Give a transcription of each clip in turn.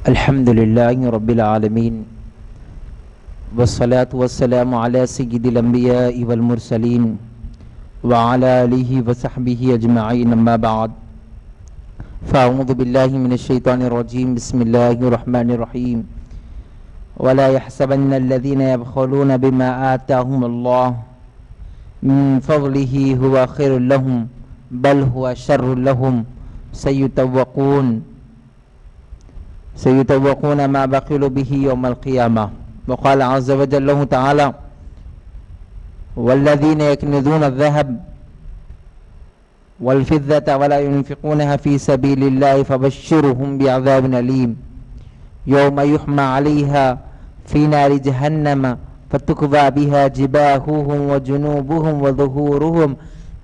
الحمد لله رب العالمين والصلاة والسلام على سيد الأنبياء والمرسلين وعلى آله وصحبه أجمعين أما بعد فأعوذ بالله من الشيطان الرجيم بسم الله الرحمن الرحيم ولا يحسبن الذين يبخلون بما آتاهم الله من فضله هو خير لهم بل هو شر لهم سيطوقون ما بخلوا به يوم القيامة. وقال عز وجل الله تعالى والذين يكنزون الذهب والفضة ولا ينفقونها في سبيل الله فبشرهم بعذاب أليم يوم يحمى عليها في نار جهنم فتكوى بها جباههم وجنوبهم وظهورهم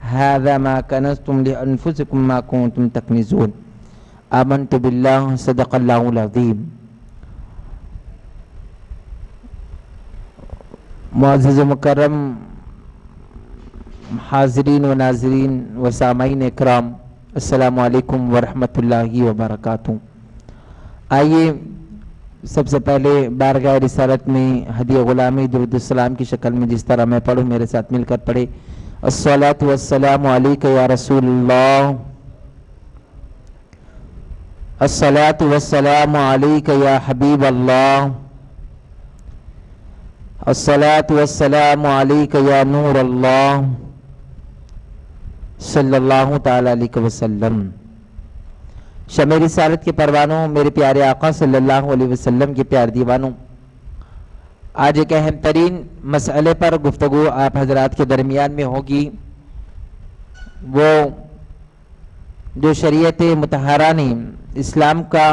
هذا ما كنزتم لأنفسكم ما كنتم تكنزون. آمنت بالله صدق اللہ العظیم. معزز و مکرم حاضرین و ناظرین و سامعین اکرام، السلام علیکم ورحمۃ اللہ وبرکاتہ. آئیے سب سے پہلے بارگاہ رسالت میں ہدیہ غلامی درود السلام کی شکل میں جس طرح میں پڑھوں میرے ساتھ مل کر پڑھے. الصلاۃ والسلام علیک یا رسول اللہ، الصلاۃ والسلام علیک یا حبیب اللہ، الصلاۃ والسلام علیک یا نور اللہ صلی اللہ تعالی علیہ وسلم. شمع رسالت کے پروانوں، میرے پیارے آقا صلی اللہ علیہ وسلم کے پیار دیوانوں، آج ایک اہم ترین مسئلے پر گفتگو آپ حضرات کے درمیان میں ہوگی. وہ جو شریعت مطہرہ نے اسلام کا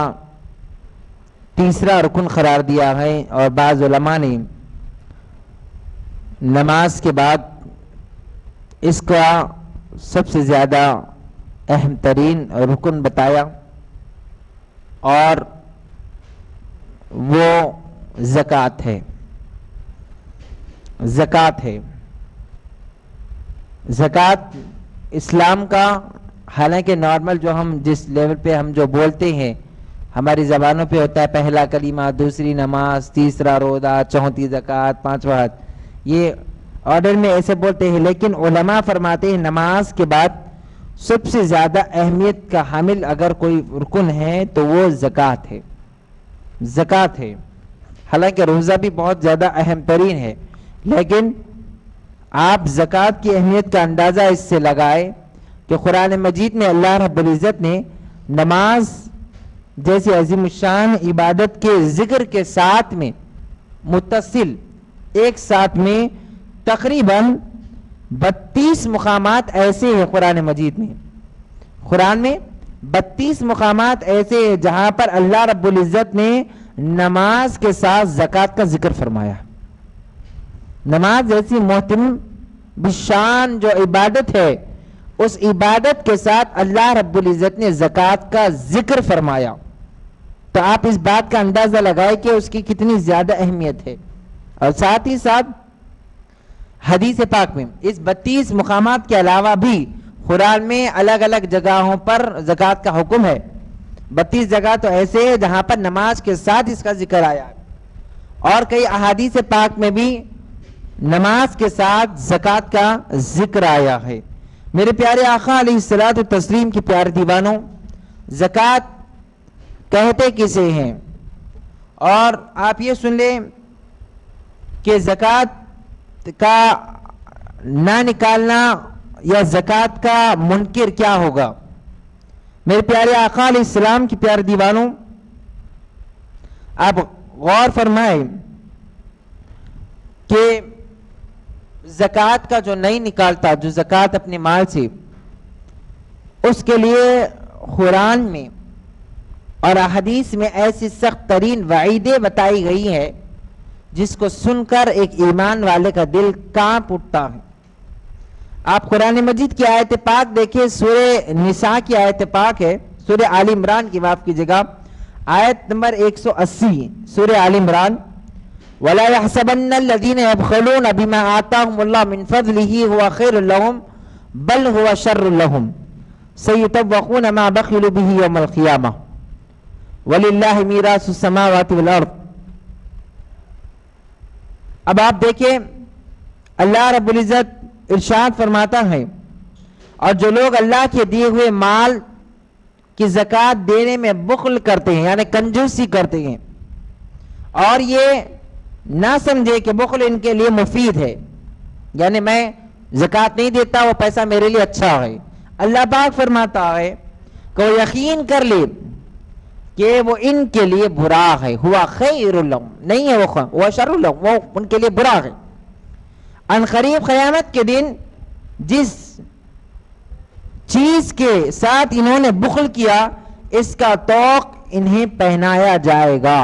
تیسرا رکن قرار دیا ہے، اور بعض علماء نے نماز کے بعد اس کا سب سے زیادہ اہم ترین رکن بتایا، اور وہ زکوٰۃ ہے. زکوٰۃ ہے. زکوٰۃ اسلام کا، حالانکہ نارمل جو ہم جس لیول پہ ہم جو بولتے ہیں ہماری زبانوں پہ ہوتا ہے پہلا کلمہ، دوسری نماز، تیسرا روزہ، چوتھی زکوٰۃ، پانچواں حج، یہ آرڈر میں ایسے بولتے ہیں. لیکن علماء فرماتے ہیں نماز کے بعد سب سے زیادہ اہمیت کا حامل اگر کوئی رکن ہے تو وہ زکوٰۃ ہے. زکوٰۃ ہے. حالانکہ روزہ بھی بہت زیادہ اہم ترین ہے، لیکن آپ زکوٰۃ کی اہمیت کا اندازہ اس سے لگائے کہ قرآن مجید میں اللہ رب العزت نے نماز جیسی عظیم الشان عبادت کے ذکر کے ساتھ میں متصل ایک ساتھ میں تقریباً 32 مقامات ایسے ہیں قرآن مجید میں. قرآن میں 32 مقامات ایسے ہیں جہاں پر اللہ رب العزت نے نماز کے ساتھ زکوٰۃ کا ذکر فرمایا. نماز جیسی محترم بشان جو عبادت ہے، اس عبادت کے ساتھ اللہ رب العزت نے زکوٰۃ کا ذکر فرمایا. تو آپ اس بات کا اندازہ لگائیں کہ اس کی کتنی زیادہ اہمیت ہے. اور ساتھ ہی ساتھ حدیث پاک میں اس 32 مقامات کے علاوہ بھی قرآن میں الگ الگ جگہوں پر زکوٰۃ کا حکم ہے. 32 جگہ تو ایسے ہیں جہاں پر نماز کے ساتھ اس کا ذکر آیا ہے، اور کئی احادیث پاک میں بھی نماز کے ساتھ زکوٰۃ کا ذکر آیا ہے. میرے پیارے آقا علیہ الصلوۃ والتسلیم کی پیارے دیوانوں، زکوٰۃ کہتے کسے ہیں؟ اور آپ یہ سن لیں کہ زکوٰۃ کا نہ نکالنا یا زکوٰۃ کا منکر کیا ہوگا. میرے پیارے آقا علیہ السلام کی پیارے دیوانوں، آپ غور فرمائیں کہ زکوٰۃ کا جو نہیں نکالتا، جو زکوٰۃ اپنے مال سے، اس کے لیے قرآن میں اور احادیث میں ایسی سخت ترین وعیدیں بتائی گئی ہیں جس کو سن کر ایک ایمان والے کا دل کانپ اٹھتا ہے. آپ قرآن مجید کی آیت پاک دیکھیں، سورہ نساء کی آیت پاک ہے، سورہ آل عمران کی معاف کیجیے گا، آیت نمبر 180 سورہ آل عمران. وَلَا يَحْسَبَنَّ الَّذِينَ يَبْخَلُونَ بِمَا آتَاهُمُ اللَّهُ مِنْ فَضْلِهِ هُوَ خَيْرٌ لَهُمْ بَلْ هُوَ شَرٌّ لَهُمْ سَيُطَوَّقُونَ مَا بَخِلُوا بِهِ يَوْمَ الْقِيَامَةِ. وَلِلَّهِ مِيرَاثُ السَّمَاوَاتِ وَالْأَرْضِ۔ اب آپ دیکھیں اللہ رب العزت ارشاد فرماتا ہے، اور جو لوگ اللہ کے دیے ہوئے مال کی زکوٰۃ دینے میں بخل کرتے ہیں یعنی کنجوسی کرتے ہیں اور یہ نہ سمجھے کہ بخل ان کے لیے مفید ہے، یعنی میں زکوٰۃ نہیں دیتا وہ پیسہ میرے لیے اچھا ہے، اللہ پاک فرماتا ہے کہ وہ یقین کر لے کہ وہ ان کے لیے برا ہے، ہوا خیر لہم، نہیں ہے وہ شر لہم، وہ ان کے لیے برا ہے۔ ان قریب قیامت کے دن جس چیز کے ساتھ انہوں نے بخل کیا اس کا طوق انہیں پہنایا جائے گا۔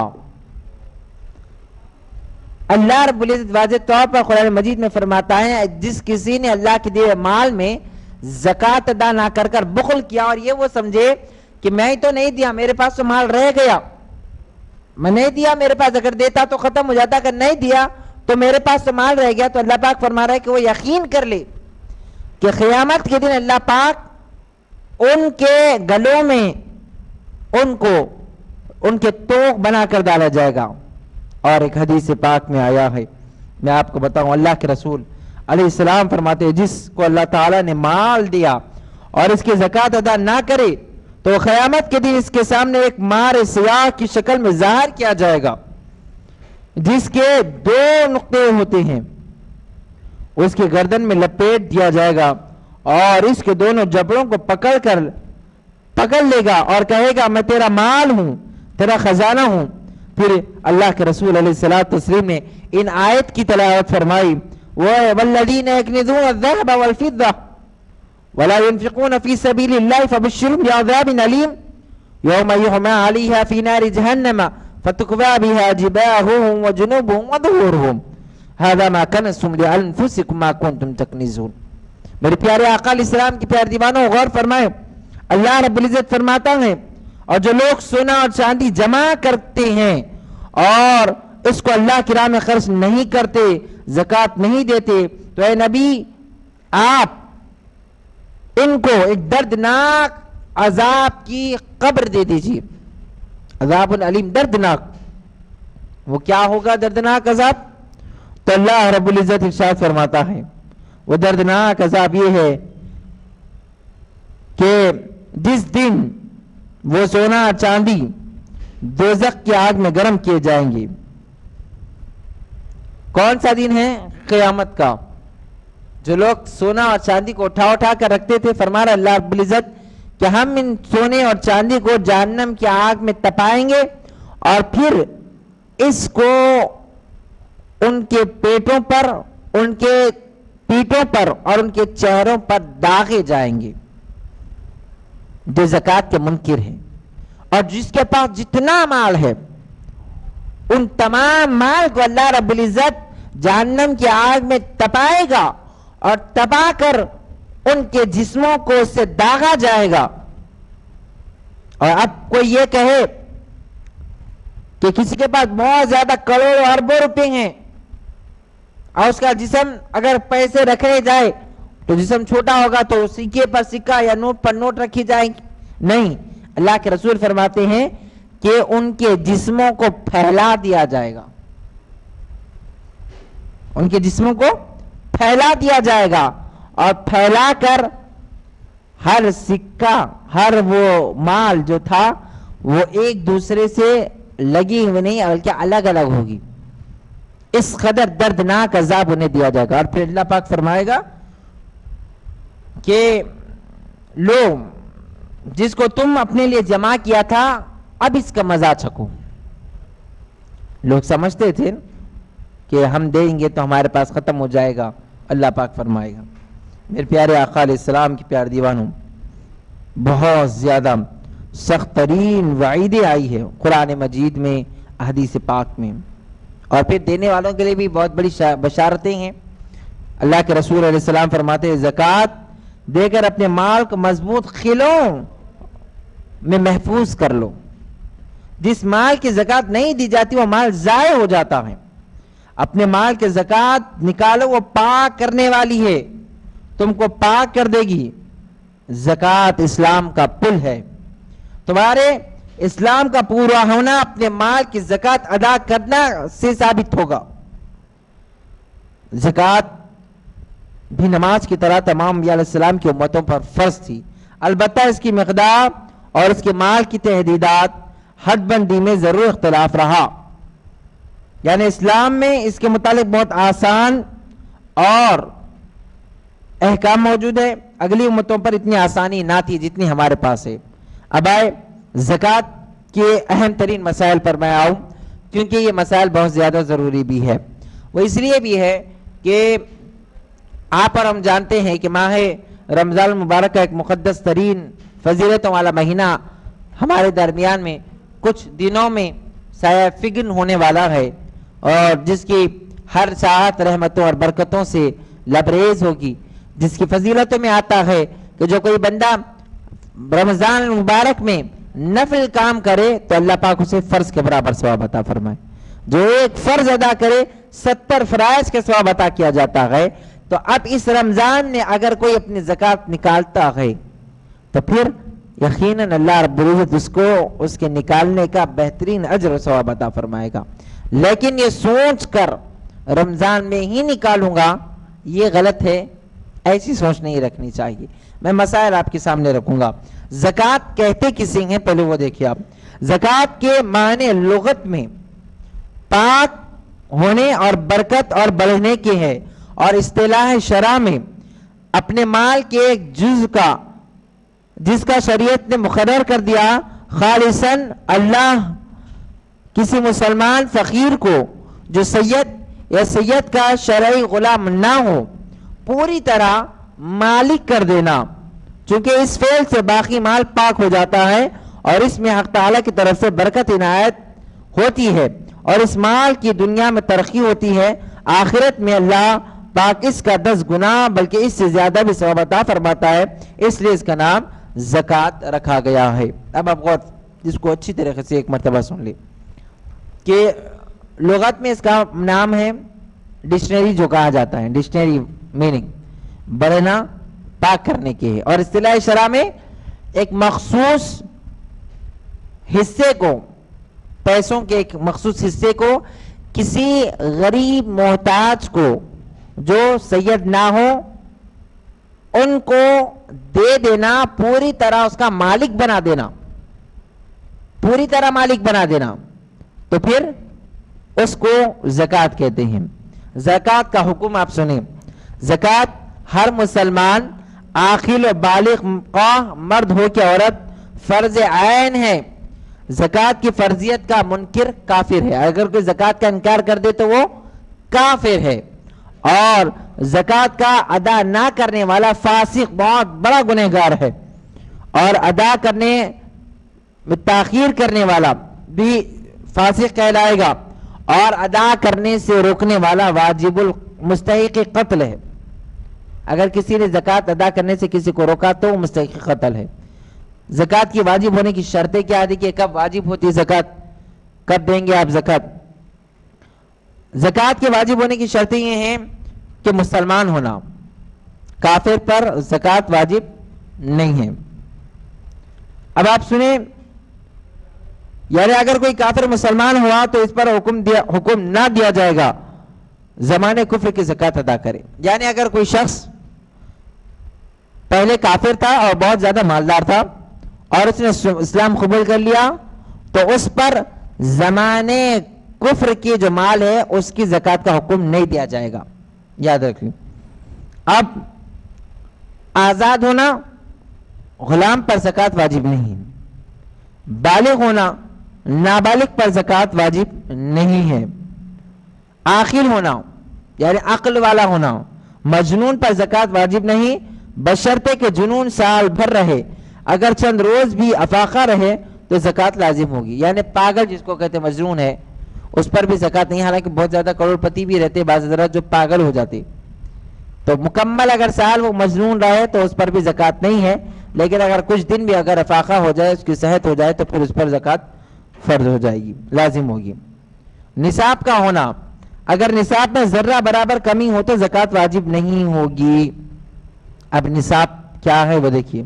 اللہ رب العزت واضح طور پر قرآن مجید میں فرماتا ہے جس کسی نے اللہ کے دیے مال میں زکوٰۃ ادا نہ کر کر بخل کیا اور یہ وہ سمجھے کہ میں ہی تو نہیں دیا، میرے پاس تو مال رہ گیا، میں نہیں دیا، میرے پاس اگر دیتا تو ختم ہو جاتا، اگر نہیں دیا تو میرے پاس تو مال رہ گیا، تو اللہ پاک فرما رہا ہے کہ وہ یقین کر لے کہ قیامت کے دن اللہ پاک ان کے گلوں میں ان کے طوق بنا کر ڈالا جائے گا۔ اور ایک حدیث پاک میں آیا ہے، میں آپ کو بتاؤں، اللہ کے رسول علیہ السلام فرماتے ہیں جس کو اللہ تعالیٰ نے مال دیا اور اس کی زکوٰۃ ادا نہ کرے تو قیامت کے دن اس کے سامنے ایک مار سیاہ کی شکل میں ظاہر کیا جائے گا جس کے 2 نقطے ہوتے ہیں، اس کی گردن میں لپیٹ دیا جائے گا اور اس کے دونوں جبڑوں کو پکڑ لے گا اور کہے گا میں تیرا مال ہوں، تیرا خزانہ ہوں۔ پھر اللہ کے رسول علیہ السلام نے ان آیت کی تلاوت فرمائی، وَالَّذِينَ يَكْنِزُونَ الذَّهَبَ وَالْفِضَّةَ وَلَا يُنْفِقُونَ فِي سَبِيلِ اللَّهِ فَبَشِّرْهُمْ بِعَذَابٍ أَلِيمٍ يَوْمَ يُحْمَى عَلَيْهَا فِي نَارِ جَهَنَّمَ فَتُكْوَى بِهَا جِبَاهُهُمْ وَجُنُوبُهُمْ وَظُهُورُهُمْ هَذَا مَا كَنَزْتُمْ لِأَنفُسِكُمْ مَا كُنْتُمْ تَكْنِزُونَ۔ میرے پیارے آقا علیہ السلام کے پیارے دیوانوں غور فرمائے، اللہ رب العزت فرماتا ہے اور جو لوگ سونا اور چاندی جمع کرتے ہیں اور اس کو اللہ کی راہ میں خرچ نہیں کرتے، زکوٰۃ نہیں دیتے، تو اے نبی آپ ان کو ایک دردناک عذاب کی قبر دے دیجیے، عذاب علیم، دردناک۔ وہ کیا ہوگا دردناک عذاب؟ تو اللہ رب العزت ارشاد فرماتا ہے وہ دردناک عذاب یہ ہے کہ جس دن وہ سونا چاندی دوزخ کی آگ میں گرم کیے جائیں گے۔ کون سا دن ہے؟ قیامت کا۔ جو لوگ سونا اور چاندی کو اٹھا کر رکھتے تھے، فرما رہا اللہ رب العزت کہ ہم ان سونے اور چاندی کو جہنم کی آگ میں تپائیں گے اور پھر اس کو ان کے پیٹوں پر، ان کے پیٹوں پر اور ان کے چہروں پر داغے جائیں گے جو زکوٰۃ کے منکر ہیں، اور جس کے پاس جتنا مال ہے ان تمام مال کو اللہ رب العزت جہنم کی آگ میں تپائے گا اور تپا کر ان کے جسموں کو اس سے داغا جائے گا۔ اور اب کوئی یہ کہے کہ کسی کے پاس بہت زیادہ کروڑوں اربوں روپے ہیں اور اس کا جسم اگر پیسے رکھے جائے تو جسم چھوٹا ہوگا تو سکے پر سکہ یا نوٹ پر نوٹ رکھی جائیں گی؟ نہیں، اللہ کے رسول فرماتے ہیں کہ ان کے جسموں کو پھیلا دیا جائے گا، ان کے جسموں کو پھیلا دیا جائے گا اور پھیلا کر ہر سکہ، ہر وہ مال جو تھا وہ ایک دوسرے سے لگی ہوئی نہیں بلکہ الگ الگ ہوگی۔ اس قدر دردناک عذاب انہیں دیا جائے گا۔ اور پھر اللہ پاک فرمائے گا کہ لو جس کو تم اپنے لیے جمع کیا تھا اب اس کا مزہ چکھو۔ لوگ سمجھتے تھے کہ ہم دیں گے تو ہمارے پاس ختم ہو جائے گا، اللہ پاک فرمائے گا میرے پیارے آقا علیہ السلام کے پیارے دیوانوں، بہت زیادہ سخت ترین وعیدیں آئی ہے قرآن مجید میں، حدیث پاک میں، اور پھر دینے والوں کے لیے بھی بہت بڑی بشارتیں ہیں۔ اللہ کے رسول علیہ السلام فرماتے ہیں زکوٰۃ دے کر اپنے مال کو مضبوط قلعوں میں محفوظ کر لو۔ جس مال کی زکوٰۃ نہیں دی جاتی وہ مال ضائع ہو جاتا ہے۔ اپنے مال کے زکوٰۃ نکالو، وہ پاک کرنے والی ہے، تم کو پاک کر دے گی۔ زکوٰۃ اسلام کا پل ہے، تمہارے اسلام کا پورا ہونا اپنے مال کی زکوٰۃ ادا کرنا سے ثابت ہوگا۔ زکوٰۃ بھی نماز کی طرح تمام انبیاء علیہ السلام کی امتوں پر فرض تھی، البتہ اس کی مقدار اور اس کے مال کی تحدیدات حد بندی میں ضرور اختلاف رہا۔ یعنی اسلام میں اس کے متعلق بہت آسان اور احکام موجود ہے، اگلی امتوں پر اتنی آسانی نہ تھی جتنی ہمارے پاس ہے۔ اب آئے زکوٰۃ کے اہم ترین مسائل پر میں آؤں، کیونکہ یہ مسائل بہت زیادہ ضروری بھی ہے۔ وہ اس لیے بھی ہے کہ آپ اور ہم جانتے ہیں کہ ماہ رمضان المبارک کا ایک مقدس ترین فضیلتوں والا مہینہ ہمارے درمیان میں کچھ دنوں میں سایہ فگن ہونے والا ہے، اور جس کی ہر ساعت رحمتوں اور برکتوں سے لبریز ہوگی، جس کی فضیلتوں میں آتا ہے کہ جو کوئی بندہ رمضان المبارک میں نفل کام کرے تو اللہ پاک اسے فرض کے برابر ثواب عطا فرمائے، جو ایک فرض ادا کرے 70 فرائض کے ثواب عطا کیا جاتا ہے۔ تو اب اس رمضان میں اگر کوئی اپنی زکوٰۃ نکالتا ہے تو پھر یقیناً اللہ رب العزت اس کو اس کے نکالنے کا بہترین اجر و ثواب عطا فرمائے گا۔ لیکن یہ سوچ کر رمضان میں ہی نکالوں گا، یہ غلط ہے، ایسی سوچ نہیں رکھنی چاہیے۔ میں مسائل آپ کے سامنے رکھوں گا۔ زکوٰۃ کہتے کسی ہیں، پہلے وہ دیکھیے آپ۔ زکوٰۃ کے معنی لغت میں پاک ہونے اور برکت اور بڑھنے کے ہے، اور اصطلاح شرع میں اپنے مال کے ایک جز کا جس کا شریعت نے مقرر کر دیا خالصاً اللہ کسی مسلمان فقیر کو جو سید یا سید کا شرعی غلام نہ ہو پوری طرح مالک کر دینا، چونکہ اس فعل سے باقی مال پاک ہو جاتا ہے اور اس میں حق تعالیٰ کی طرف سے برکت عنایت ہوتی ہے، اور اس مال کی دنیا میں ترقی ہوتی ہے، آخرت میں اللہ پاک اس کا 10 گنا بلکہ اس سے زیادہ بھی ثواب عطا فرماتا ہے، اس لیے اس کا نام زکوٰۃ رکھا گیا ہے۔ اب آپ غور جس کو اچھی طریقے سے ایک مرتبہ سن لیں کہ لغت میں اس کا نام ہے ڈکشنری، جو کہا جاتا ہے ڈکشنری میننگ بڑھنا پاک کرنے کے ہے، اور اصطلاح شرع میں ایک مخصوص حصے کو، پیسوں کے ایک مخصوص حصے کو کسی غریب محتاج کو جو سید نہ ہو ان کو دے دینا، پوری طرح اس کا مالک بنا دینا، پوری طرح مالک بنا دینا، تو پھر اس کو زکوٰۃ کہتے ہیں۔ زکوٰۃ کا حکم آپ سنیں۔ زکوٰۃ ہر مسلمان عاقل و بالغ خواہ مرد ہو کہ عورت فرض عین ہے۔ زکوٰۃ کی فرضیت کا منکر کافر ہے، اگر کوئی زکوٰۃ کا انکار کر دے تو وہ کافر ہے، اور زکوٰۃ کا ادا نہ کرنے والا فاسق بہت بڑا گنہگار ہے، اور ادا کرنے میں تاخیر کرنے والا بھی فاسق کہلائے گا، اور ادا کرنے سے روکنے والا واجب المستحق قتل ہے۔ اگر کسی نے زکوٰۃ ادا کرنے سے کسی کو روکا تو وہ مستحق قتل ہے۔ زکوٰۃ کی واجب ہونے کی شرطیں کیا ہے کہ کب واجب ہوتی ہے زکوٰۃ، کب دیں گے آپ زکوٰۃ؟ زکوٰۃ کے واجب ہونے کی شرطیں یہ ہیں کہ مسلمان ہونا، کافر پر زکوٰۃ واجب نہیں ہے۔ اب آپ سنیں، یعنی اگر کوئی کافر مسلمان ہوا تو اس پر حکم نہ دیا جائے گا زمانے کفر کی زکوٰۃ ادا کرے۔ یعنی اگر کوئی شخص پہلے کافر تھا اور بہت زیادہ مالدار تھا اور اس نے اسلام قبول کر لیا تو اس پر زمانے کفر کی جو مال ہے اس کی زکوٰۃ کا حکم نہیں دیا جائے گا، یاد رکھ لیں۔ اب آزاد ہونا، غلام پر زکوٰۃ واجب نہیں، بالغ ہونا، نابالغ پر زکوٰۃ واجب نہیں ہے، عاقل ہونا یعنی عقل والا ہونا، مجنون پر زکوٰۃ واجب نہیں، بشرطے کہ جنون سال بھر رہے، اگر چند روز بھی افاقہ رہے تو زکوٰۃ لازم ہوگی۔ یعنی پاگل جس کو کہتے مجنون ہے اس پر بھی زکوٰۃ نہیں، حالانکہ بہت زیادہ کروڑ پتی بھی رہتے بعض حضرات جو پاگل ہو جاتے، تو مکمل اگر سال وہ مجنون رہے تو اس پر بھی زکوٰۃ نہیں ہے، لیکن اگر کچھ دن بھی اگر افاقہ ہو جائے، اس کی صحت ہو جائے تو پھر اس پر زکوٰۃ فرض ہو جائے گی، لازم ہوگی۔ نصاب کا ہونا، اگر نصاب میں ذرہ برابر کمی ہو تو زکوٰۃ واجب نہیں ہوگی۔ اب نصاب کیا ہے وہ دیکھیے،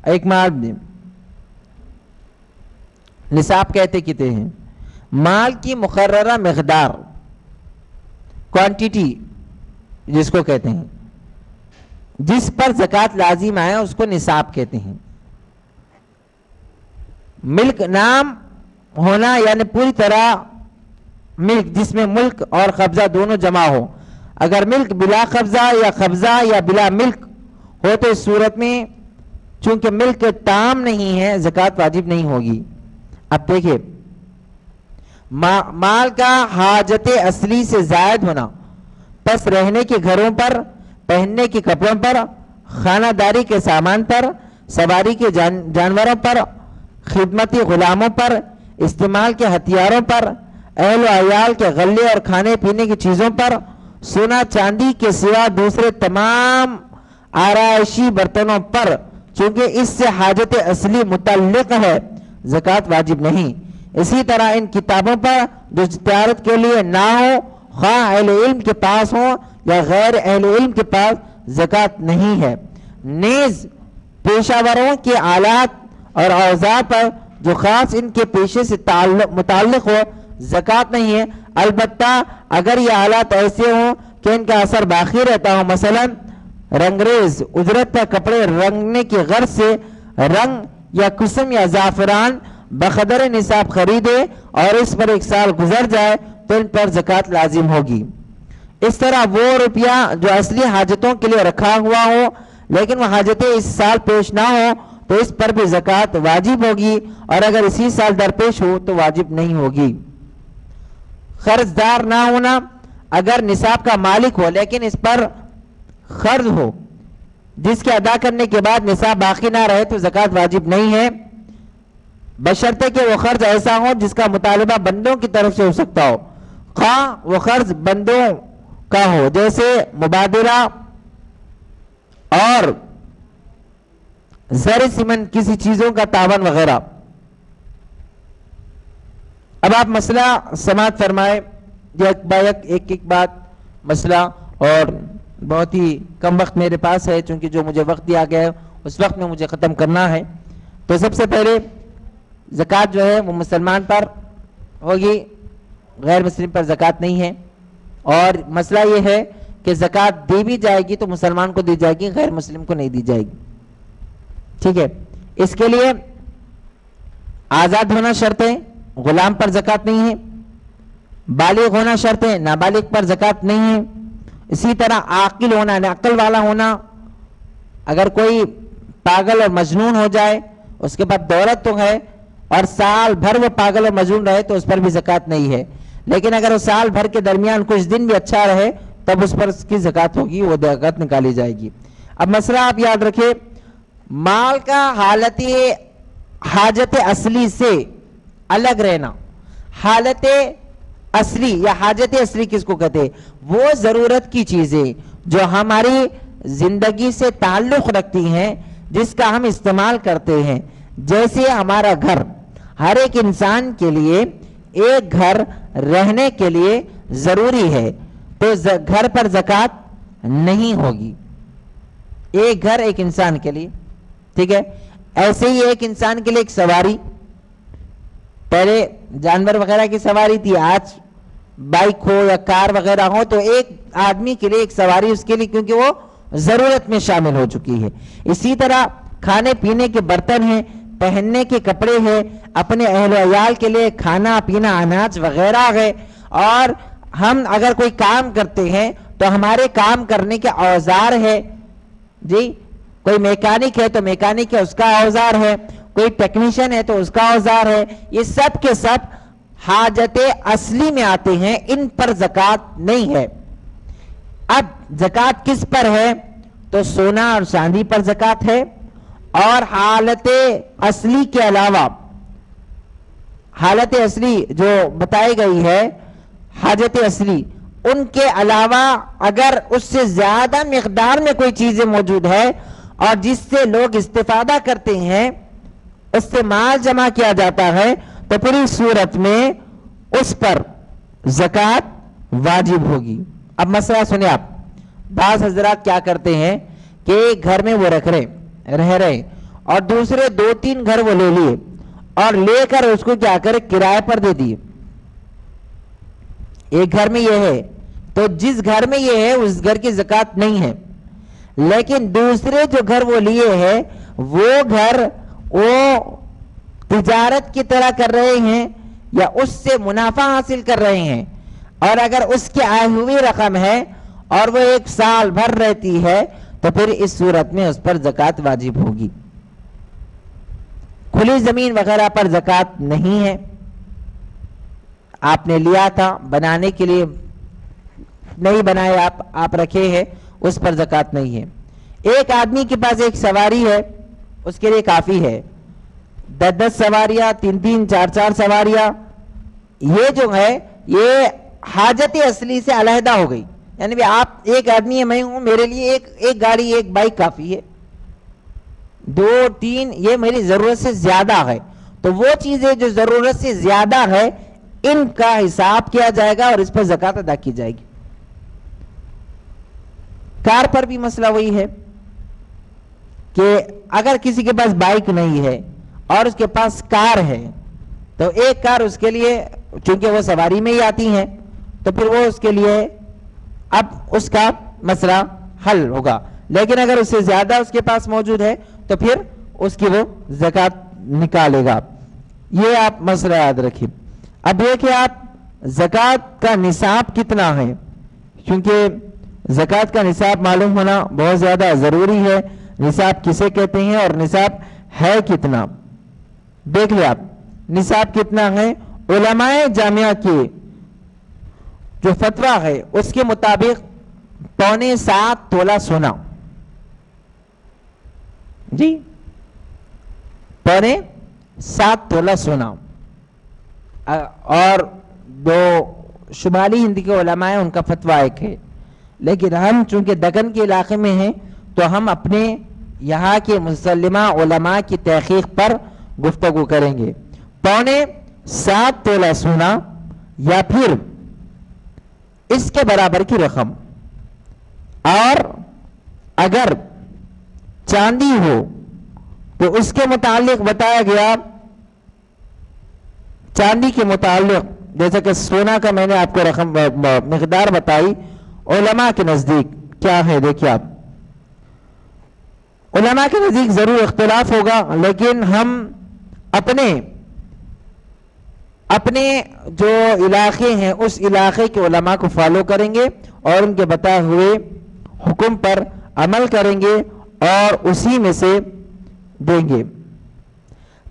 ایک مال نصاب کہتے کتنے ہیں؟ مال کی مقررہ مقدار، کوانٹیٹی جس کو کہتے ہیں، جس پر زکوٰۃ لازم آئے اس کو نصاب کہتے ہیں۔ ملک نام ہونا یعنی پوری طرح ملک جس میں ملک اور قبضہ دونوں جمع ہو۔ اگر ملک بلا قبضہ یا بلا ملک ہو تو اس صورت میں چونکہ ملک تام نہیں ہے زکوٰۃ واجب نہیں ہوگی۔ اب دیکھیں، مال کا حاجت اصلی سے زائد ہونا، پس رہنے کے گھروں پر، پہننے کے کپڑوں پر، خانہ داری کے سامان پر، سواری کے جانوروں پر، خدمتی غلاموں پر، استعمال کے ہتھیاروں پر، اہل و عیال کے غلے اور کھانے پینے کی چیزوں پر، سونا چاندی کے سوا دوسرے تمام آرائشی برتنوں پر، چونکہ اس سے حاجت اصلی متعلق ہے زکوٰۃ واجب نہیں۔ اسی طرح ان کتابوں پر جو تجارت کے لیے نہ ہو، خواہ اہل علم کے پاس ہو یا غیر اہل علم کے پاس، زکوٰۃ نہیں ہے۔ نیز پیشہ وروں کے آلات اور اوزار پر جو خاص ان کے پیشے سے متعلق ہو، زکوٰۃ نہیں ہے، البتہ اگر یہ آلات ایسے ہوں کہ ان کا اثر باقی رہتا ہو، مثلا رنگریز اجرت پر کپڑے رنگنے کی غرض سے رنگ یا قسم یا زعفران بقدر نصاب خریدے اور اس پر 1 سال گزر جائے تو ان پر زکوٰۃ لازم ہوگی۔ اس طرح وہ روپیہ جو اصلی حاجتوں کے لیے رکھا ہوا ہو لیکن وہ حاجتیں اس سال پیش نہ ہو تو اس پر بھی زکوٰۃ واجب ہوگی، اور اگر اسی سال درپیش ہو تو واجب نہیں ہوگی۔ قرض دار نہ ہونا، اگر نصاب کا مالک ہو لیکن اس پر قرض ہو جس کے ادا کرنے کے بعد نصاب باقی نہ رہے تو زکوٰۃ واجب نہیں ہے، بشرطے کہ وہ قرض ایسا ہو جس کا مطالبہ بندوں کی طرف سے ہو سکتا ہو، خواہ وہ قرض بندوں کا ہو جیسے مبادلہ اور زر سمن کسی چیزوں کا تعاون وغیرہ۔ اب آپ مسئلہ سماعت فرمائے، ایک بات مسئلہ، اور بہت ہی کم وقت میرے پاس ہے چونکہ جو مجھے وقت دیا گیا ہے اس وقت میں مجھے ختم کرنا ہے۔ تو سب سے پہلے زکوٰۃ جو ہے وہ مسلمان پر ہوگی، غیر مسلم پر زکوٰۃ نہیں ہے، اور مسئلہ یہ ہے کہ زکوٰۃ دی بھی جائے گی تو مسلمان کو دی جائے گی، غیر مسلم کو نہیں دی جائے گی، ٹھیک ہے۔ اس کے لیے آزاد ہونا شرط ہے، غلام پر زکوٰۃ نہیں ہے، بالغ ہونا شرط ہے، نابالغ پر زکوٰۃ نہیں ہے، اسی طرح عاقل ہونا، عقل والا ہونا، اگر کوئی پاگل اور مجنون ہو جائے اس کے بعد دولت تو ہے اور سال بھر وہ پاگل اور مجنون رہے تو اس پر بھی زکوٰۃ نہیں ہے، لیکن اگر وہ سال بھر کے درمیان کچھ دن بھی اچھا رہے تب اس پر اس کی زکوٰۃ ہوگی، وہ زکوٰۃ نکالی جائے گی۔ اب مسئلہ آپ یاد رکھیں، مال کا حاجت اصلی سے الگ رہنا۔ حالت اصلی یا حاجت اصلی کس کو کہتے ہیں؟ وہ ضرورت کی چیزیں جو ہماری زندگی سے تعلق رکھتی ہیں، جس کا ہم استعمال کرتے ہیں، جیسے ہمارا گھر۔ ہر ایک انسان کے لیے ایک گھر رہنے کے لیے ضروری ہے تو گھر پر زکوٰۃ نہیں ہوگی، ایک گھر ایک انسان کے لیے، ٹھیک ہے۔ ایسے ہی ایک انسان کے لیے ایک سواری، پہلے جانور وغیرہ کی سواری تھی، آج بائک ہو یا کار وغیرہ ہو تو ایک آدمی کے لیے ایک سواری اس کے لیے، کیونکہ وہ ضرورت میں شامل ہو چکی ہے۔ اسی طرح کھانے پینے کے برتن ہیں، پہننے کے کپڑے ہیں، اپنے اہل و عیال کے لیے کھانا پینا اناج وغیرہ ہے، اور ہم اگر کوئی کام کرتے ہیں تو ہمارے کام کرنے کے اوزار ہے، جی کوئی میکینک ہے تو میکینک ہے، اس کا اوزار ہے، کوئی ٹیکنیشین ہے تو اس کا اوزار ہے، یہ سب کے سب حاجت اصلی میں آتے ہیں، ان پر زکوٰۃ نہیں ہے۔ اب زکوٰۃ کس پر ہے؟ تو سونا اور چاندی پر زکوٰۃ ہے، اور حالت اصلی کے علاوہ، حالت اصلی جو بتائی گئی ہے حاجت اصلی، ان کے علاوہ اگر اس سے زیادہ مقدار میں کوئی چیزیں موجود ہے اور جس سے لوگ استفادہ کرتے ہیں، استعمال جمع کیا جاتا ہے، تو پوری صورت میں اس پر زکوٰۃ واجب ہوگی۔ اب مسئلہ سنیں آپ، بعض حضرات کیا کرتے ہیں کہ ایک گھر میں وہ رہ رہے اور دوسرے 2-3 گھر وہ لے لیے اور لے کر اس کو کیا کرے کرائے پر دے دیے. ایک گھر میں یہ ہے تو جس گھر میں یہ ہے اس گھر کی زکوٰۃ نہیں ہے، لیکن دوسرے جو گھر وہ لیے ہیں وہ گھر وہ تجارت کی طرح کر رہے ہیں یا اس سے منافع حاصل کر رہے ہیں، اور اگر اس کی آئی ہوئی رقم ہے اور وہ 1 سال بھر رہتی ہے تو پھر اس صورت میں اس پر زکوٰۃ واجب ہوگی. کھلی زمین وغیرہ پر زکوٰۃ نہیں ہے، آپ نے لیا تھا بنانے کے لیے، نہیں بنائے آپ رکھے ہیں، اس پر زکوٰۃ نہیں ہے. ایک آدمی کے پاس ایک سواری ہے، اس کے لیے کافی ہے. 10 سواریاں، 3 4 سواریاں، یہ جو ہے یہ حاجت اصلی سے علیحدہ ہو گئی. یعنی آپ ایک آدمی ہے، میں ہوں، میرے لیے ایک گاڑی ایک بائک کافی ہے. 2 3 یہ میری ضرورت سے زیادہ ہے، تو وہ چیزیں جو ضرورت سے زیادہ ہے ان کا حساب کیا جائے گا اور اس پر زکوٰۃ ادا کی جائے گی. کار پر بھی مسئلہ وہی ہے کہ اگر کسی کے پاس بائک نہیں ہے اور اس کے پاس کار ہے تو ایک کار اس کے لیے، چونکہ وہ سواری میں ہی آتی ہیں، تو پھر وہ اس کے لیے اب اس کا مسئلہ حل ہوگا. لیکن اگر اس سے زیادہ اس کے پاس موجود ہے تو پھر اس کی وہ زکوٰۃ نکالے گا. یہ آپ مسئلہ یاد رکھیں. اب یہ کہ آپ زکوٰۃ کا نصاب کتنا ہے، کیونکہ زکوٰۃ کا نصاب معلوم ہونا بہت زیادہ ضروری ہے. نصاب کسے کہتے ہیں اور نصاب ہے کتنا؟ دیکھ لیں آپ نصاب کتنا ہے. علماء جامعہ کے جو فتویٰ ہے اس کے مطابق 6.25 تولہ سونا، جی 6.25 تولہ سونا. اور جو شمالی ہند کے علماء ہیں ان کا فتویٰ ایک ہے، لیکن ہم چونکہ دکن کے علاقے میں ہیں تو ہم اپنے یہاں کے مسلمہ علماء کی تحقیق پر گفتگو کریں گے. 7.25 تولہ سونا یا پھر اس کے برابر کی رقم. اور اگر چاندی ہو تو اس کے متعلق بتایا گیا، چاندی کے متعلق جیسا کہ سونا کا میں نے آپ کو رقم مقدار بتائی، علماء کے نزدیک کیا ہے. دیکھیں آپ علماء کے نزدیک ضرور اختلاف ہوگا، لیکن ہم اپنے جو علاقے ہیں اس علاقے کے علماء کو فالو کریں گے اور ان کے بتائے ہوئے حکم پر عمل کریں گے اور اسی میں سے دیں گے.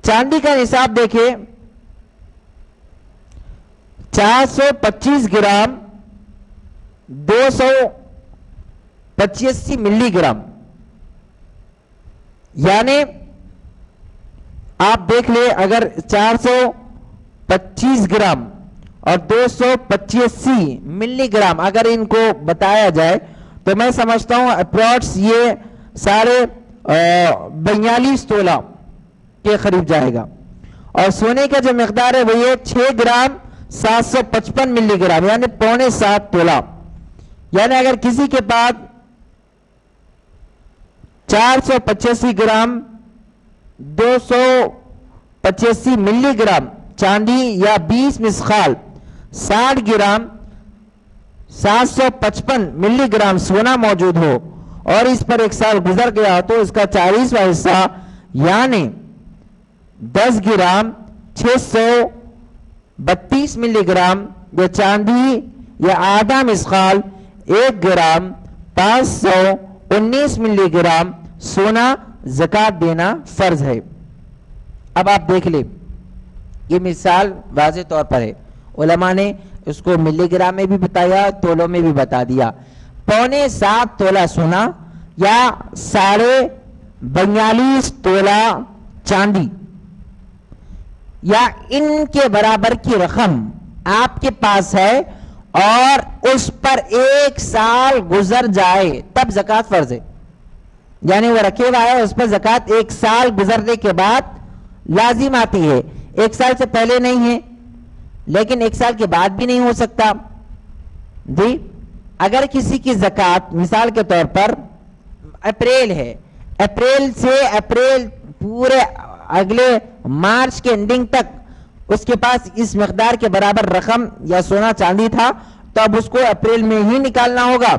چاندی کا نصاب دیکھیں 425 گرام 285 ملی گرام، یعنی آپ دیکھ لیں اگر 425 گرام اور 285 ملی گرام اگر ان کو بتایا جائے تو میں سمجھتا ہوں اپروکس یہ سارے 42 تولہ کے قریب جائے گا. اور سونے کا جو مقدار ہے وہ یہ 6 گرام 755 ملی گرام، یعنی 7.25 تولہ. یعنی اگر کسی کے پاس 485 گرام 285 ملی گرام چاندی یا 20 مسخال 60 گرام 755 ملی گرام سونا موجود ہو اور اس پر 1 سال گزر گیا تو اس کا 40واں حصہ یعنی 10 گرام 632 ملی گرام یا چاندی یا آدھا مسخال 1 گرام 519 ملی گرام سونا زکوٰۃ دینا فرض ہے. اب آپ دیکھ لیں یہ مثال واضح طور پر ہے، علماء نے اس کو ملی گرام میں بھی بتایا، تولوں میں بھی بتا دیا. 7.25 تولہ سونا یا 42.5 تولہ چاندی یا ان کے برابر کی رقم آپ کے پاس ہے اور اس پر 1 سال گزر جائے تب زکوٰۃ فرض ہے. یعنی وہ رکھے ہوا ہے اس پر زکوٰۃ 1 سال گزرنے کے بعد لازم آتی ہے. 1 سال سے پہلے نہیں ہے لیکن 1 سال کے بعد بھی نہیں ہو سکتا. جی اگر کسی کی زکوٰۃ مثال کے طور پر اپریل ہے، اپریل سے اپریل پورے اگلے مارچ کے اینڈنگ تک اس کے پاس اس مقدار کے برابر رقم یا سونا چاندی تھا تو اب اس کو اپریل میں ہی نکالنا ہوگا،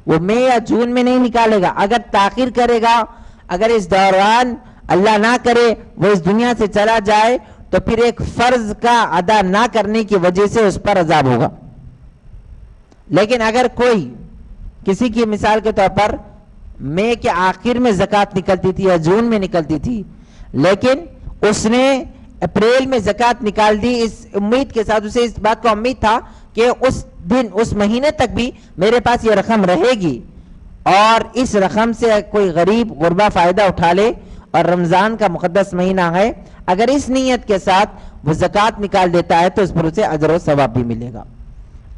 وہ مئی یا جون میں نہیں نکالے گا۔ اگر تاخیر کرے گا، اگر اس دوران اللہ نہ کرے وہ اس دنیا سے چلا جائے تو پھر ایک فرض کا ادا نہ کرنے کی وجہ سے اس پر عذاب ہوگا۔ لیکن اگر کوئی کسی کی مثال کے طور پر مئی کے آخر میں زکوٰۃ نکلتی تھی یا جون میں نکلتی تھی، لیکن اس نے اپریل میں زکوٰۃ نکال دی اس امید کے ساتھ، اسے اس بات کو امید تھا کہ اس دن اس مہینے تک بھی میرے پاس یہ رقم رہے گی اور اس رقم سے کوئی غریب غربا فائدہ اٹھا لے اور رمضان کا مقدس مہینہ ہے، اگر اس نیت کے ساتھ وہ زکوٰۃ نکال دیتا ہے تو اس پر اسے اجر و ثواب بھی ملے گا۔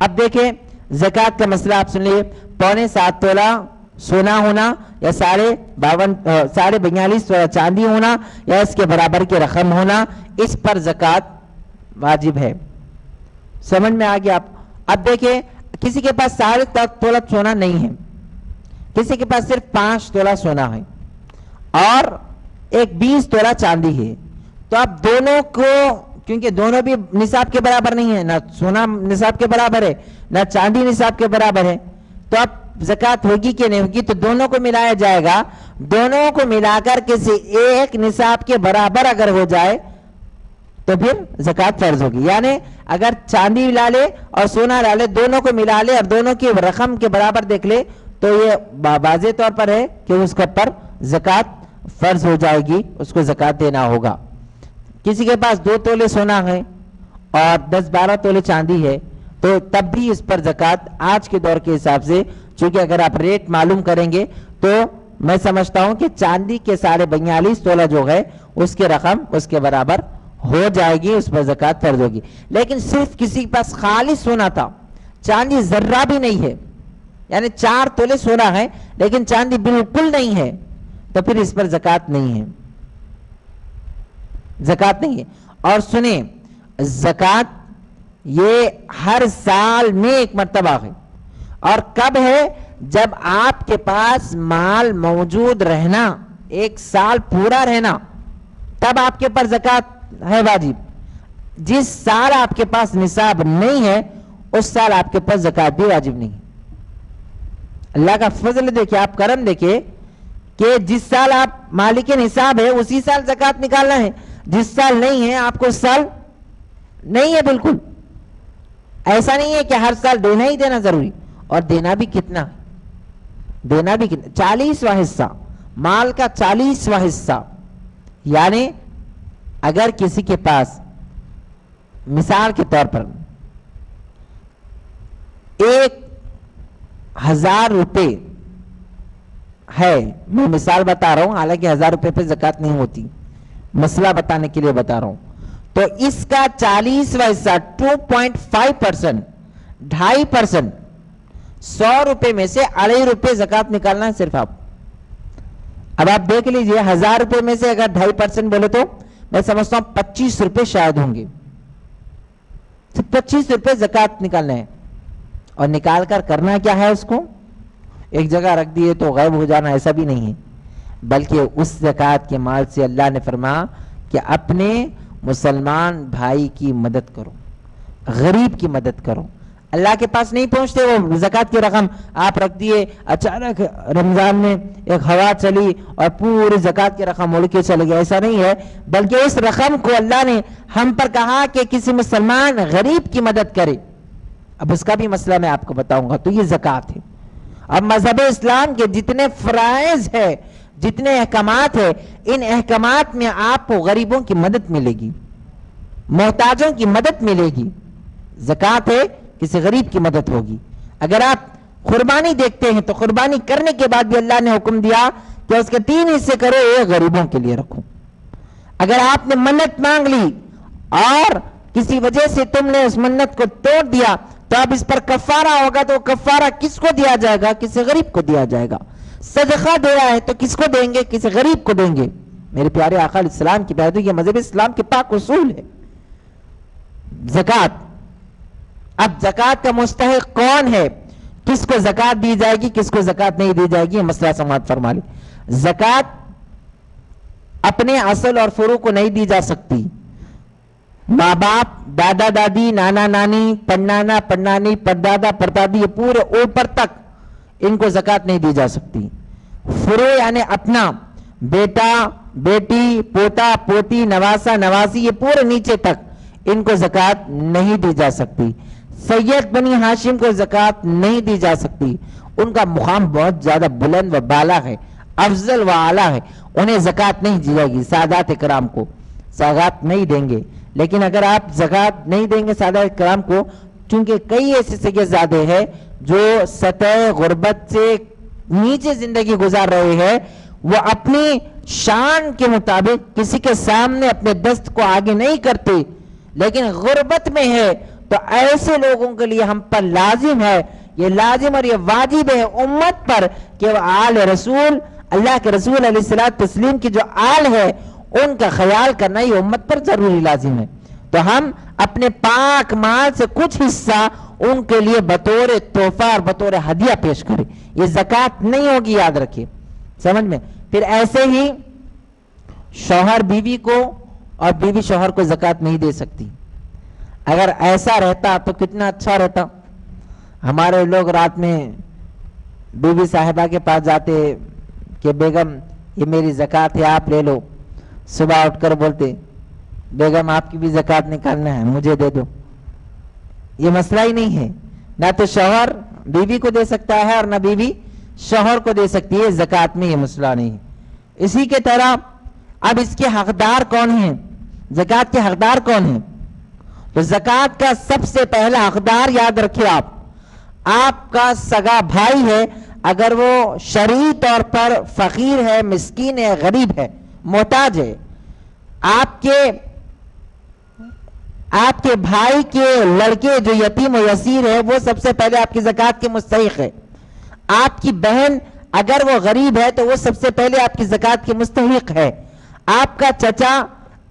اب دیکھیں زکوٰۃ کا مسئلہ آپ سن لیے، 7.25 تولہ سونا ہونا یا 42.5 تولہ چاندی ہونا یا اس کے برابر کی رقم ہونا، اس پر زکوٰۃ واجب ہے۔ سمجھ میں آ گیا آپ؟ اب دیکھیں کسی کے پاس 7.5 تولہ سونا نہیں ہے، کسی کے پاس صرف 5 تولہ سونا ہے اور ایک 20 تولہ چاندی ہے، تو اب دونوں کو، کیونکہ دونوں بھی نصاب کے برابر نہیں ہے، نہ سونا نصاب کے برابر ہے نہ چاندی نصاب کے برابر ہے، تو اب زکوٰۃ ہوگی کہ نہیں ہوگی؟ تو دونوں کو ملایا جائے گا، دونوں کو ملا کر کسی ایک نصاب کے برابر اگر ہو جائے تو پھر زکوٰۃ فرض ہوگی۔ یعنی اگر چاندی لا لے اور سونا لا لے، دونوں کو ملا لے اور دونوں کی رقم کے برابر دیکھ لے تو یہ واضح طور پر ہے کہ اس کے پر زکوٰۃ فرض ہو جائے گی، اس کو زکوٰۃ دینا ہوگا۔ کسی کے پاس 2 تولے سونا ہے اور 10-12 تولے چاندی ہے تو تب بھی اس پر زکوٰۃ آج کے دور کے حساب سے، چونکہ اگر آپ ریٹ معلوم کریں گے تو میں سمجھتا ہوں کہ چاندی کے 42.5 تولہ جو ہے اس کی رقم اس کے برابر ہو جائے گی، اس پر زکوٰۃ فرض ہوگی۔ لیکن صرف کسی کے پاس خالص سونا تھا، چاندی ذرہ بھی نہیں ہے، یعنی 4 تولے سونا ہے لیکن چاندی بالکل نہیں ہے، تو پھر اس پر زکوٰۃ نہیں ہے، زکوٰۃ نہیں ہے۔ اور سنیں، زکوٰۃ یہ ہر سال میں ایک مرتبہ ہے، اور کب ہے؟ جب آپ کے پاس مال موجود رہنا، 1 سال پورا رہنا، تب آپ کے پر زکوٰۃ ہے واجب۔ جس سال آپ کے پاس نصاب نہیں ہے اس سال آپ کے پاس زکوٰۃ بھی واجب نہیں۔ اللہ کا فضل دیکھیں، آپ کرم دیکھیں کہ جس سال آپ مالک نصاب ہے اسی سال زکوٰۃ نکالنا ہے، جس سال نہیں ہے آپ کو اس سال نہیں ہے بالکل۔ ایسا نہیں ہے کہ ہر سال دینا ہی دینا ضروری، اور دینا بھی کتنا، دینا بھی کتنا، 40واں حصہ مال کا، 40واں حصہ۔ یعنی اگر کسی کے پاس مثال کے طور پر 1,000 روپے ہے، میں مثال بتا رہا ہوں، حالانکہ 1,000 روپے پہ زکوٰۃ نہیں ہوتی، مسئلہ بتانے کے لیے بتا رہا ہوں، تو اس کا 40واں حصہ 2.5%، 2.5%، 100 روپے میں سے 2.5 روپے زکوٰۃ نکالنا ہے صرف آپ۔ اب آپ دیکھ لیجئے 1,000 روپے میں سے اگر 2.5% بولے تو میں سمجھتا ہوں 25 روپے شاید ہوں گے، 25 روپے زکوٰۃ نکالنا ہے، اور نکال کر کرنا کیا ہے؟ اس کو ایک جگہ رکھ دیے تو غائب ہو جانا، ایسا بھی نہیں ہے، بلکہ اس زکوٰۃ کے مال سے اللہ نے فرمایا کہ اپنے مسلمان بھائی کی مدد کرو، غریب کی مدد کرو۔ اللہ کے پاس نہیں پہنچتے وہ زکوٰۃ کی رقم، آپ رکھ دیے، اچانک رمضان میں ایک ہوا چلی اور پوری زکوٰۃ کی رقم اڑ کے چلے گئی، ایسا نہیں ہے، بلکہ اس رقم کو اللہ نے ہم پر کہا کہ کسی مسلمان غریب کی مدد کرے۔ اب اس کا بھی مسئلہ میں آپ کو بتاؤں گا، تو یہ زکوٰۃ ہے۔ اب مذہب اسلام کے جتنے فرائض ہے، جتنے احکامات ہیں، ان احکامات میں آپ کو غریبوں کی مدد ملے گی، محتاجوں کی مدد ملے گی۔ زکوٰۃ ہے، کسی غریب کی مدد ہوگی۔ اگر آپ قربانی دیکھتے ہیں تو قربانی کرنے کے بعد بھی اللہ نے حکم دیا کہ اس کے 3 حصے کرو، یہ غریبوں کے لیے رکھو۔ اگر آپ نے منت مانگ لی اور کسی وجہ سے تم نے اس منت کو توڑ دیا تو اب اس پر کفارہ ہوگا، تو کفارہ کس کو دیا جائے گا؟ کسی غریب کو دیا جائے گا۔ صدقہ دیا ہے تو کس کو دیں گے؟ کسی غریب کو دیں گے۔ میرے پیارے آقا علیہ السلام کی پیروی، یہ مذہب اسلام کے پاک اصول ہے۔ زکوٰۃ، اب زکوٰۃ کا مستحق کون ہے، کس کو زکوٰۃ دی جائے گی، کس کو زکوٰۃ نہیں دی جائے گی، یہ مسئلہ سماعت فرما لیں۔ زکوٰۃ اپنے اصل اور فروع کو نہیں دی جا سکتی. ماں باپ، دادا دادی، نانا نانی، پڑنانا پڑنانی، پردادا پردادی، یہ پورے اوپر تک ان کو زکوٰۃ نہیں دی جا سکتی. فروع یعنی اپنا بیٹا بیٹی، پوتا پوتی، نواسا نواسی، یہ پورے نیچے تک ان کو زکوٰۃ نہیں دی جا سکتی. سید بنی ہاشم کو زکوٰۃ نہیں دی جا سکتی. ان کا مقام بہت زیادہ بلند و بالا ہے، افضل و اعلیٰ ہے، انہیں زکوٰۃ نہیں دی جائے گی. سادات کرام کو زکوٰۃ نہیں دیں گے. لیکن اگر آپ زکوٰۃ نہیں دیں گے سادات کرام کو، چونکہ کئی ایسے سید زادے ہیں جو سطح غربت سے نیچے زندگی گزار رہے ہیں، وہ اپنی شان کے مطابق کسی کے سامنے اپنے دست کو آگے نہیں کرتے، لیکن غربت میں ہے. تو ایسے لوگوں کے لیے ہم پر لازم ہے، یہ لازم اور یہ واجب ہے امت پر کہ وہ آل رسول، اللہ کے رسول علیہ الصلوۃ والتسلیم کی جو آل ہے ان کا خیال کرنا یہ امت پر ضروری لازم ہے. تو ہم اپنے پاک مال سے کچھ حصہ ان کے لیے بطور تحفہ اور بطور ہدیہ پیش کریں. یہ زکوٰۃ نہیں ہوگی، یاد رکھیے، سمجھ میں. پھر ایسے ہی شوہر بیوی کو اور بیوی شوہر کو زکوٰۃ نہیں دے سکتی. اگر ایسا رہتا تو کتنا اچھا رہتا. ہمارے لوگ رات میں بیوی صاحبہ کے پاس جاتے کہ بیگم یہ میری زکوٰۃ ہے آپ لے لو. صبح اٹھ کر بولتے بیگم آپ کی بھی زکوٰۃ نکالنا ہے مجھے دے دو. یہ مسئلہ ہی نہیں ہے. نہ تو شوہر بیوی کو دے سکتا ہے اور نہ بیوی شوہر کو دے سکتی ہے. زکوٰۃ میں یہ مسئلہ نہیں ہے. اسی کے طرح اب اس کے حقدار کون ہیں؟ زکوٰۃ کے حقدار کون ہیں؟ تو زکوٰۃ کا سب سے پہلا حقدار یاد رکھیں آپ کا سگا بھائی ہے. اگر وہ شرعی طور پر فقیر ہے، مسکین ہے، غریب ہے، محتاج ہے، آپ کے بھائی کے لڑکے جو یتیم و یسیر ہے وہ سب سے پہلے آپ کی زکوٰۃ کے مستحق ہے. آپ کی بہن اگر وہ غریب ہے تو وہ سب سے پہلے آپ کی زکوٰۃ کے مستحق ہے. آپ کا چچا،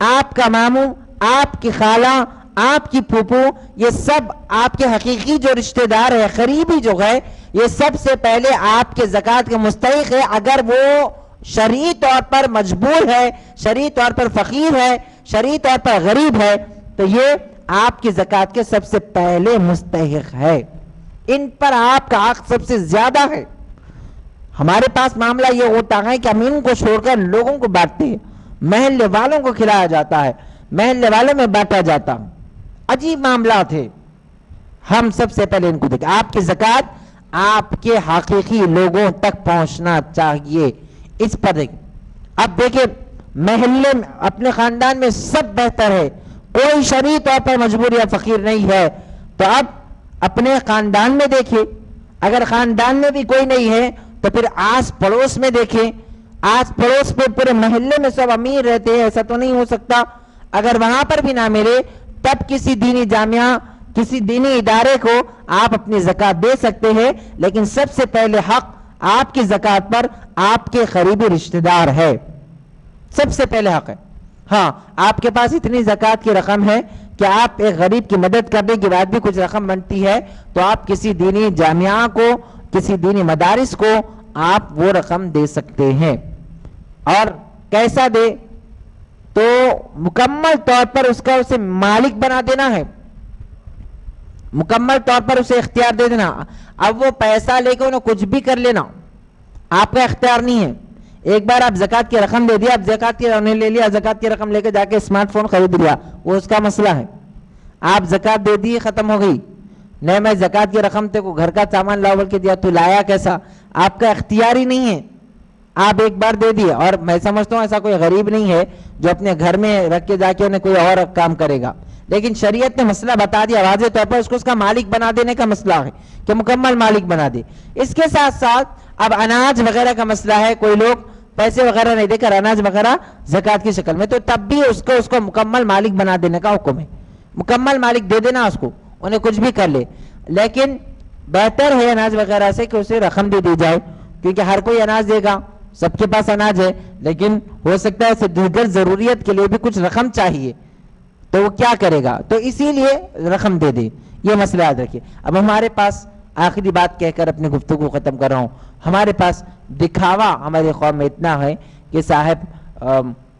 آپ کا ماموں، آپ کی خالہ، آپ کی پھوپھو، یہ سب آپ کے حقیقی جو رشتہ دار ہے، قریبی جو ہے، یہ سب سے پہلے آپ کے زکوٰۃ کے مستحق ہے. اگر وہ شرعی طور پر مجبور ہے، شرعی طور پر فقیر ہے، شرعی طور پر غریب ہے، تو یہ آپ کی زکوٰۃ کے سب سے پہلے مستحق ہے. ان پر آپ کا حق سب سے زیادہ ہے. ہمارے پاس معاملہ یہ ہوتا ہے کہ ہم ان کو چھوڑ کر لوگوں کو بانٹتے ہیں. محلے والوں کو کھلایا جاتا ہے، محلے والوں میں بانٹا جاتا. عجیب معاملات ہے. ہم سب سے پہلے ان کو دیکھیں. آپ کی زکوٰۃ آپ کے حقیقی لوگوں تک پہنچنا چاہیے. اس پر دیکھیں. اب دیکھیں محلے میں اپنے خاندان میں سب بہتر ہے، کوئی شرعی طور پر مجبور یا فقیر نہیں ہے، تو اب اپنے خاندان میں دیکھیں. اگر خاندان میں بھی کوئی نہیں ہے تو پھر آس پڑوس میں دیکھیں. آس پڑوس پہ پورے محلے میں سب امیر رہتے ہیں، ایسا تو نہیں ہو سکتا. اگر وہاں پر بھی نہ ملے تب کسی دینی جامعہ، کسی دینی ادارے کو آپ اپنی زکوٰۃ دے سکتے ہیں. لیکن سب سے پہلے حق آپ کی زکوٰۃ پر آپ کے قریبی رشتہ دار ہے. سب سے پہلے حق ہے. ہاں آپ کے پاس اتنی زکوٰۃ کی رقم ہے کہ آپ ایک غریب کی مدد کرنے کے بعد بھی کچھ رقم بنتی ہے، تو آپ کسی دینی جامعہ کو، کسی دینی مدارس کو آپ وہ رقم دے سکتے ہیں. اور کیسا دے؟ تو مکمل طور پر اس کا اسے مالک بنا دینا ہے، مکمل طور پر اسے اختیار دے دینا. اب وہ پیسہ لے کے انہیں کچھ بھی کر لینا آپ کا اختیار نہیں ہے. ایک بار آپ زکوٰۃ کی رقم دے دیا، آپ زکوٰۃ کی رقم لے لیا، زکوٰۃ کی رقم لے کے جا کے اسمارٹ فون خرید لیا، وہ اس کا مسئلہ ہے. آپ زکوٰۃ دے دی، ختم ہو گئی. نہیں میں زکوٰۃ کی رقم تے کو گھر کا سامان لاؤ بول کے دیا، تو لایا کیسا؟ آپ کا اختیار ہی نہیں ہے. آپ ایک بار دے دیے. اور میں سمجھتا ہوں ایسا کوئی غریب نہیں ہے جو اپنے گھر میں رکھ کے جا کے انہیں کوئی اور کام کرے گا. لیکن شریعت نے مسئلہ بتا دیا واضح طور پر، اس کا مالک بنا دینے کا مسئلہ ہے کہ مکمل مالک بنا دے. اس کے ساتھ ساتھ اب اناج وغیرہ کا مسئلہ ہے. کوئی لوگ پیسے وغیرہ نہیں دے کر اناج وغیرہ زکوٰۃ کی شکل میں، تو تب بھی اس کو مکمل مالک بنا دینے کا حکم ہے. مکمل مالک دے دینا اس کو، انہیں کچھ بھی کر لے. لیکن بہتر ہے اناج وغیرہ سے کہ اسے رقم دے دی جائے، کیونکہ ہر کوئی اناج دے گا. سب کے پاس اناج ہے، لیکن ہو سکتا ہے اسے دیگر ضروریت کے لیے بھی کچھ رقم چاہیے، تو وہ کیا کرے گا؟ تو اسی لیے رقم دے دے. یہ مسئلہ یاد رکھیے. اب ہمارے پاس آخری بات کہہ کر اپنی گفتگو ختم کر رہا ہوں. ہمارے پاس دکھاوا ہماری قوم میں اتنا ہے کہ صاحب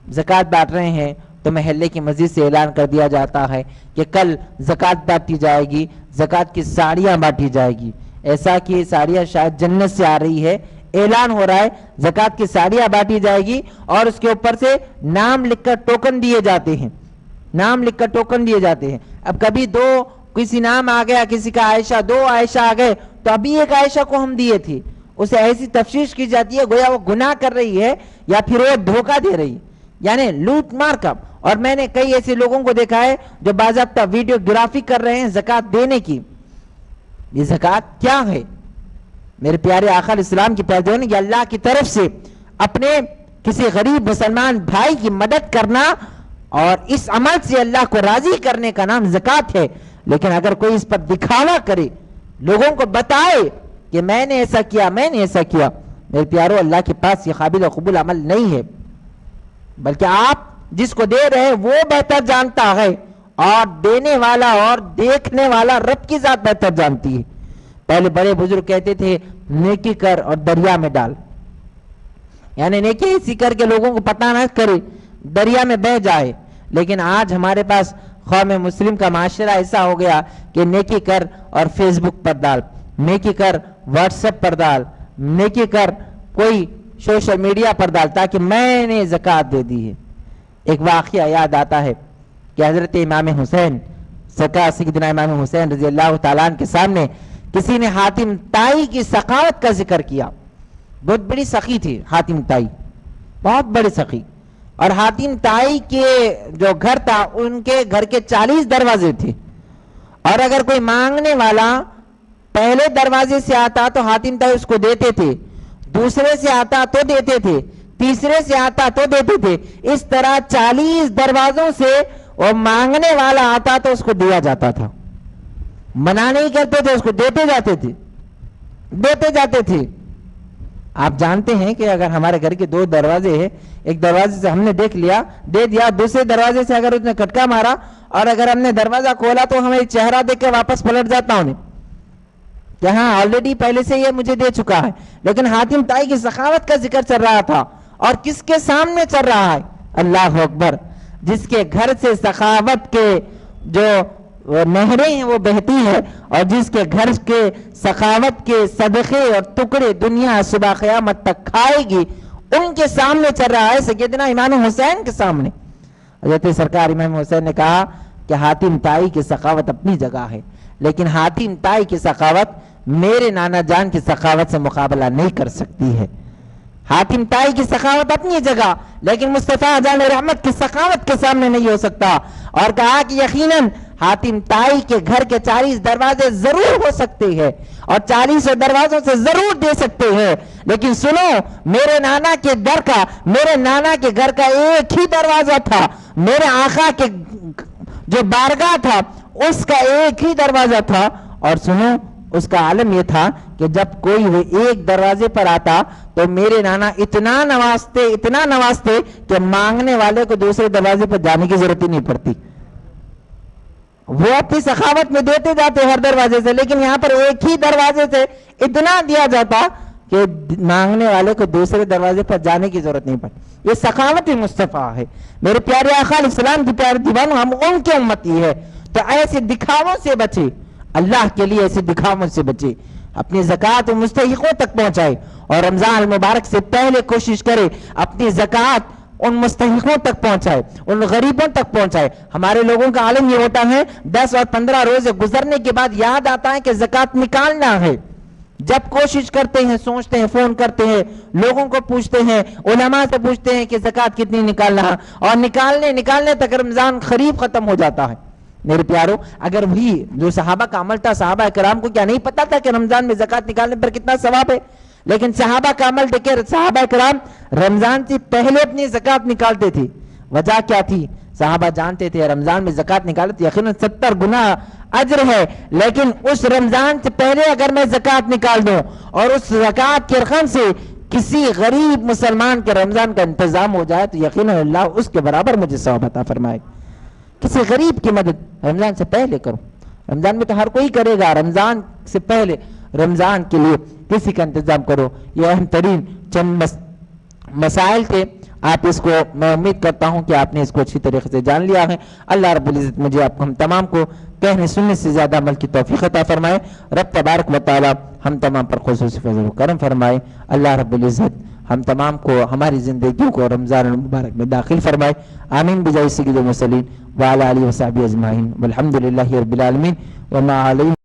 زکوٰۃ بانٹ رہے ہیں تو محلے کی مسجد سے اعلان کر دیا جاتا ہے کہ کل زکوٰۃ بانٹی جائے گی، زکوٰۃ کی ساڑیاں بانٹی جائے گی، ایسا کہ یہ ساڑیاں شاید جنت سے آ رہی ہے، اعلان ہو رہا ہے زکوٰۃ کی ساڑیاں بانٹی جائے گی، اور اس کے اوپر سے نام لکھ کر ٹوکن دیے جاتے ہیں، نام لکھ کر ٹوکن دیے جاتے ہیں۔ اب کبھی کسی نام آ گیا، کسی کا عائشہ، 2 عائشہ آ گئے تو ابھی ایک عائشہ کو ہم دیے تھے، اسے ایسی تفتیش کی جاتی ہے گویا وہ گناہ کر رہی ہے یا پھر وہ دھوکہ دے رہی ہے، یعنی لوٹ مار کا۔ اور میں نے کئی ایسے لوگوں کو دیکھا ہے جو باضابطہ ویڈیو گرافی کر رہے ہیں زکوٰۃ دینے کی۔ یہ زکوٰۃ کیا ہے؟ میرے پیارے آقا علیہ السلام کی پیارے نے کہ اللہ کی طرف سے اپنے کسی غریب مسلمان بھائی کی مدد کرنا اور اس عمل سے اللہ کو راضی کرنے کا نام زکوٰۃ ہے۔ لیکن اگر کوئی اس پر دکھاوا کرے، لوگوں کو بتائے کہ میں نے ایسا کیا، میں نے ایسا کیا، میرے پیارو اللہ کے پاس یہ قابل قبول عمل نہیں ہے، بلکہ آپ جس کو دے رہے ہیں وہ بہتر جانتا ہے، اور دینے والا اور دیکھنے والا رب کی ذات بہتر جانتی ہے۔ پہلے بڑے بزرگ کہتے تھے نیکی کر اور دریا میں ڈال، یعنی نیکی ایسی کر کے لوگوں کو پتہ نہ کرے، دریا میں بہہ جائے۔ لیکن آج ہمارے پاس قوم مسلم کا معاشرہ ایسا ہو گیا کہ نیکی کر اور فیس بک پر ڈال، نیکی کر واٹس ایپ پر ڈال، نیکی کر کوئی سوشل میڈیا پر ڈال تاکہ میں نے زکوٰۃ دے دی ہے۔ ایک واقعہ یاد آتا ہے کہ حضرت امام حسین سرکار سیدنا امام حسین رضی اللہ تعالیٰ عنہ کے سامنے کسی نے حاتم طائی کی سخاوت کا ذکر کیا۔ بہت بڑی سخی تھی حاتم طائی، بہت بڑے سخی، اور حاتم طائی کے جو گھر تھا ان کے گھر کے 40 دروازے تھے، اور اگر کوئی مانگنے والا پہلے دروازے سے آتا تو حاتم طائی اس کو دیتے تھے، دوسرے سے آتا تو دیتے تھے، تیسرے سے آتا تو دیتے تھے، اس طرح 40 دروازوں سے وہ مانگنے والا آتا تو اس کو دیا جاتا تھا، منع نہیں کرتے تھے، اس کو دیتے جاتے تھے، دیتے جاتے تھے۔ آپ جانتے ہیں کہ اگر ہمارے گھر کے 2 دروازے ہیں، ایک دروازے سے ہم نے دیکھ لیا دے دیا، دوسرے دروازے سے اگر اس نے کھٹکا مارا اور اگر ہم نے دروازہ کھولا تو ہمیں چہرہ دیکھ کے واپس پلٹ جاتا ہوں کہ ہاں آلریڈی پہلے سے یہ مجھے دے چکا ہے۔ لیکن حاتم طائی کی سخاوت کا ذکر چل رہا تھا، اور کس کے سامنے چل رہا ہے؟ اللہ اکبر، جس کے گھر سے سخاوت کے جو نہریں ہیں وہ بہتی ہے، اور جس کے گھر کے سخاوت کے صدقے اور ٹکڑے دنیا صبح قیامت تک کھائے گی، ان کے سامنے چل رہا ہے، سیدنا امام حسین کے سامنے۔ حضرت سرکار امام حسین نے کہا کہ حاتم طائی کی سخاوت اپنی جگہ ہے، لیکن حاتم طائی کی سخاوت میرے نانا جان کی سخاوت سے مقابلہ نہیں کر سکتی ہے۔ حاتم طائی کی سخاوت اپنی جگہ، لیکن مصطفیٰ جان رحمت کی سخاوت کے سامنے نہیں ہو سکتا، اور کہا کہ یقیناً حاتم طائی کے گھر کے 40 دروازے ضرور ہو سکتے ہیں اور 40 دروازوں سے ضرور دے سکتے ہیں، لیکن سنو، میرے نانا کے گھر کا ایک ہی دروازہ تھا، میرے آقا کے جو بارگاہ تھا اس کا ایک ہی دروازہ تھا، اور سنو اس کا عالم یہ تھا کہ جب کوئی وہ ایک دروازے پر آتا تو میرے نانا اتنا نوازتے کہ مانگنے والے کو دوسرے دروازے پر جانے کی ضرورت ہی نہیں پڑتی، وہ اپنی سخاوت میں دیتے جاتے ہر دروازے سے، لیکن یہاں پر ایک ہی دروازے سے اتنا دیا جاتا کہ مانگنے والے کو دوسرے دروازے پر جانے کی ضرورت نہیں پڑتی۔ یہ سخاوت مصطفیٰ ہے۔ میرے پیارے آقا علیہ السلام کی پیارے دیوانوں، ہم ان کے امتی ہے، تو ایسے دکھاووں سے بچے، اللہ کے لیے ایسے دکھاووں سے بچے، اپنی زکوٰۃ مستحقوں تک پہنچائے، اور رمضان المبارک سے پہلے کوشش کرے اپنی زکوٰۃ ان مستحقوں تک پہنچائے، ان غریبوں تک پہنچائے۔ ہمارے لوگوں کا عالم یہ ہوتا ہے 10 اور 15 روزے گزرنے کے بعد یاد آتا ہے کہ زکوٰۃ نکالنا ہے، جب کوشش کرتے ہیں، سوچتے ہیں، فون کرتے ہیں، لوگوں کو پوچھتے ہیں، علماء سے پوچھتے ہیں کہ زکوٰۃ کتنی نکالنا ہے، اور نکالنے تک رمضان قریب ختم ہو جاتا ہے۔ میرے پیارو، اگر وہی جو صحابہ کا عمل تھا، صحابہ کرام کو کیا نہیں پتا تھا کہ رمضان میں زکوٰۃ نکالنے پر کتنا ثواب ہے؟ لیکن صحابہ کا عمل دیکھیں، صحابہ کرام رمضان سے پہلے اپنی زکوٰۃ نکالتے تھے۔ وجہ کیا تھی؟ صحابہ جانتے تھے رمضان میں زکوٰۃ نکالے تو یقیناً 70 گنا اجر ہے، لیکن اس رمضان سے پہلے اگر میں زکوٰۃ نکال دوں اور اس زکوٰۃ کے رقم سے کسی غریب مسلمان کے رمضان کا انتظام ہو جائے تو یقیناً اللہ اس کے برابر مجھے ثواب عطا فرمائے۔ کسی غریب کی مدد رمضان سے پہلے کرو، رمضان میں تو ہر کوئی کرے گا، رمضان سے پہلے رمضان کے لیے کسی کا انتظام کرو۔ یہ اہم ترین چند مسائل تھے آپ اس کو میں امید کرتا ہوں کہ آپ نے اس کو اچھی طریقے سے جان لیا ہے. اللہ رب العزت مجھے آپ ہم تمام کو کہنے سننے سے زیادہ عمل کی توفیق عطا فرمائے. رب تبارک و تعالی ہم تمام پر خصوصی فضل و کرم فرمائے. اللہ رب العزت ہم تمام کو ہماری زندگیوں کو رمضان المبارک میں داخل فرمائے. آمین بجائے سید المرسلین وعلی آلہ وصحبہ اجمعین والحمد للہ رب العالمین وما علیہ